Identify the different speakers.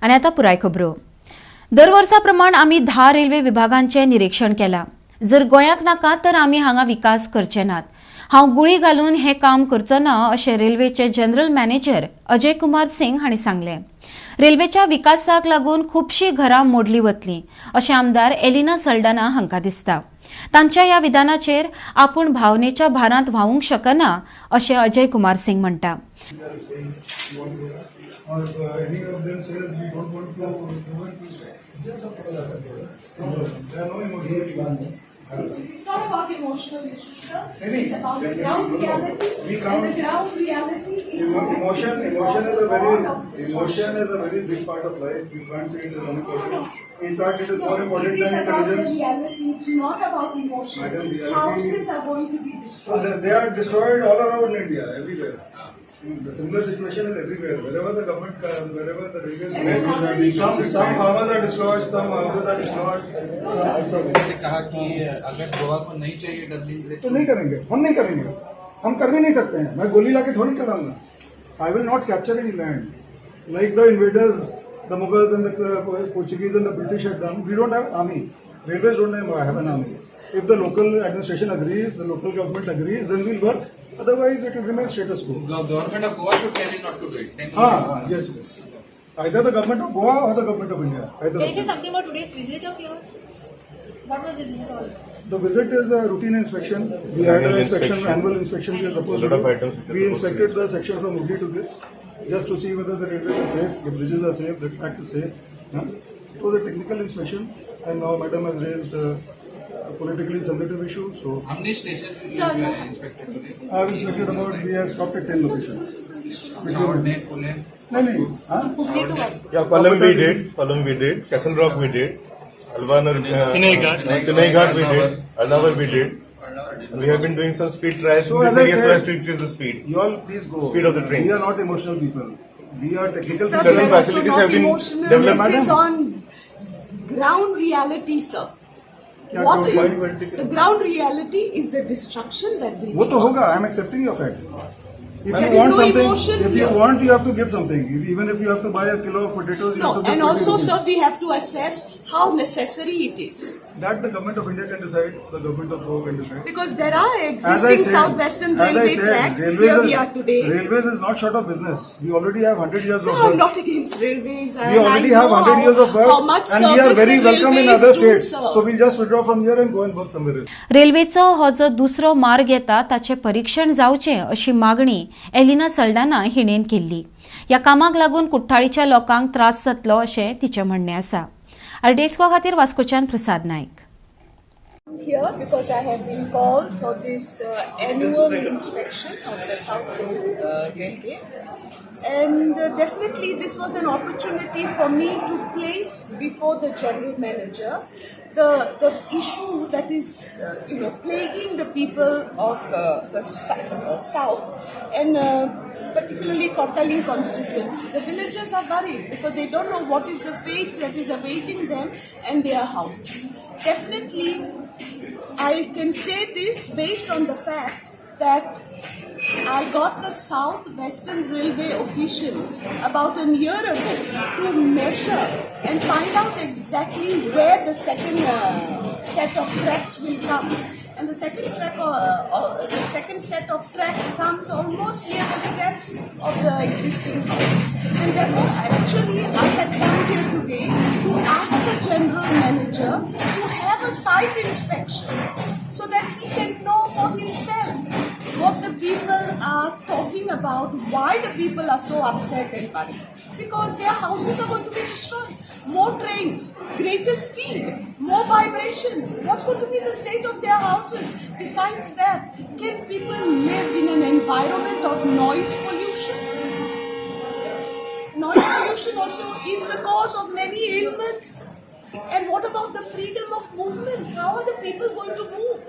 Speaker 1: आनी आतां पुराय खबरो. दर वर्सा प्रमाण आमी 10 रेल्वे विभागांचे निरीक्षण केलां. जर गोंयाक नाका तर आमी हांगा विकास करचे नात. हांव गुळी घालून हें काम करचो ना अशें रेल्वेचे जनरल मॅनेजर अजय कुमार सिंग हांणी सांगलें. रेल्वेच्या विकासाक लागून खुबशीं घरां मोडली वतलीं अशें आमदार एलिना सल्डाना हांकां दिसता. तांच्या ह्या विधानाचेर आपूण भावनेच्या भारांत व्हावूंक शकना अशें अजय कुमार सिंग म्हणटा.
Speaker 2: Or if any of them says we don't want to movement, there are no emotional plans.
Speaker 3: It's not about emotional issues, sir.
Speaker 2: Maybe.
Speaker 3: It's about the ground reality. And the ground reality is
Speaker 2: emotion is a very big part of life. You can't say it is unimportant. In fact, it is more important than intelligence.
Speaker 3: It is about reality. It's not about emotion. Houses are going to be destroyed.
Speaker 2: They are destroyed all around India, everywhere. The similar situation is everywhere. Wherever the government, wherever the railways, some farmers are destroyed, some houses are destroyed.
Speaker 4: जैसे कहा कि अगर गोवा को नहीं चाहिए doubling
Speaker 2: तो नहीं करेंगे, हम नहीं करेंगे, हम कर भी नहीं सकते हैं. मैं गोली लाके थोड़ी चलाऊंगा. I will not capture any land like the invaders, the Mughals and the Portuguese and the British had done. We don't have army. Railways don't have an army. If the local administration agrees, the local government agrees, then we'll work. Otherwise, it will remain status quo.
Speaker 4: Government of Goa should tell you not to do it.
Speaker 2: Yes. Either the government of Goa or the government of India.
Speaker 5: Can you say something about today's visit of yours? What was the visit all about?
Speaker 2: The visit is a routine inspection. We had an annual inspection. We are supposed to do. We inspected the section from Udi to this, just to see whether the railway is safe, the bridges are safe, the track is safe. It was a technical inspection, and now Madam has raised a politically sensitive issue. So,
Speaker 4: how many stations you inspected today?
Speaker 2: I have inspected about. We have stopped at 10 locations.
Speaker 4: Saurne, Pune.
Speaker 2: No.
Speaker 6: Yeah, Palam we did, Castle Rock we did, Alvanar, Tinaigat we did, Alnavar we did. And we have been doing some speed trials in this area so as to increase the speed.
Speaker 2: You all please go.
Speaker 6: Speed of the trains.
Speaker 2: We are not emotional people. We are technical
Speaker 3: Sir,
Speaker 2: people.
Speaker 3: we are also
Speaker 6: facilities have
Speaker 3: not
Speaker 6: been
Speaker 3: emotional.
Speaker 6: developed.
Speaker 3: This is on ground reality, sir. What is the ground reality is the destruction that will
Speaker 2: वो
Speaker 3: be
Speaker 2: तो
Speaker 3: caused.
Speaker 2: होगा. I am accepting your fact. If
Speaker 3: There
Speaker 2: you
Speaker 3: is
Speaker 2: want
Speaker 3: no
Speaker 2: something,
Speaker 3: emotion
Speaker 2: if you
Speaker 3: here.
Speaker 2: want, you have to give something. Even if you have to buy a kilo of potatoes, you
Speaker 3: No,
Speaker 2: have to give
Speaker 3: and
Speaker 2: 20
Speaker 3: also,
Speaker 2: rupees.
Speaker 3: sir, we have to assess how necessary it is.
Speaker 2: That the government of India can decide. The government of Goa can decide.
Speaker 3: Because there are
Speaker 2: As I
Speaker 3: existing
Speaker 2: said-
Speaker 3: southwestern
Speaker 2: as I
Speaker 3: railway
Speaker 2: said,
Speaker 3: tracks
Speaker 2: railways
Speaker 3: where we
Speaker 2: is-
Speaker 3: are today.
Speaker 2: Railways is not short of business. We already have 100 years
Speaker 3: So
Speaker 2: of
Speaker 3: I'm
Speaker 2: work.
Speaker 3: not against railways.
Speaker 2: We already have 100 years of work,
Speaker 3: how much
Speaker 2: and we are
Speaker 3: service
Speaker 2: very
Speaker 3: the
Speaker 2: welcome in
Speaker 3: railways
Speaker 2: other
Speaker 3: do,
Speaker 2: states.
Speaker 3: sir.
Speaker 2: So we'll just withdraw from here and go and work somewhere else.
Speaker 1: रेल्वेचो हो जो दुसरो मार्ग येता ताचें परीक्षण जावचें अशी मागणी एलिना सल्डाना हिणेन केल्ली. ह्या कामाक लागून कुट्टाळीच्या लोकांक त्रास जातलो अशें तिचें म्हणणें आसा. आरडेस्को खातीर वास्कोच्यान प्रसाद नायक.
Speaker 3: Here because I have been called for this annual inspection of the South Railway, and definitely this was an opportunity for me to place before the general manager the issue that is plaguing the people of the south and particularly Kottaling constituency. The villagers are worried because they don't know what is the fate that is awaiting them and their houses. Definitely, I can say this based on the fact that I got the South Western Railway officials about a year ago to measure and find out exactly where the second set of tracks will come. And the second set of tracks comes almost near the steps of the existing houses. And therefore, actually, I had come here today to ask the general manager to have a site inspection so that he can know for himself what the people are talking about, why the people are so upset and worried. Because their houses are going to be destroyed. More trains, greater speed, more vibrations. What's going to be the state of their houses? Besides that, can people live in an environment of noise pollution? Noise pollution also is the cause of many ailments. And what about the freedom of movement? How are the people going to move?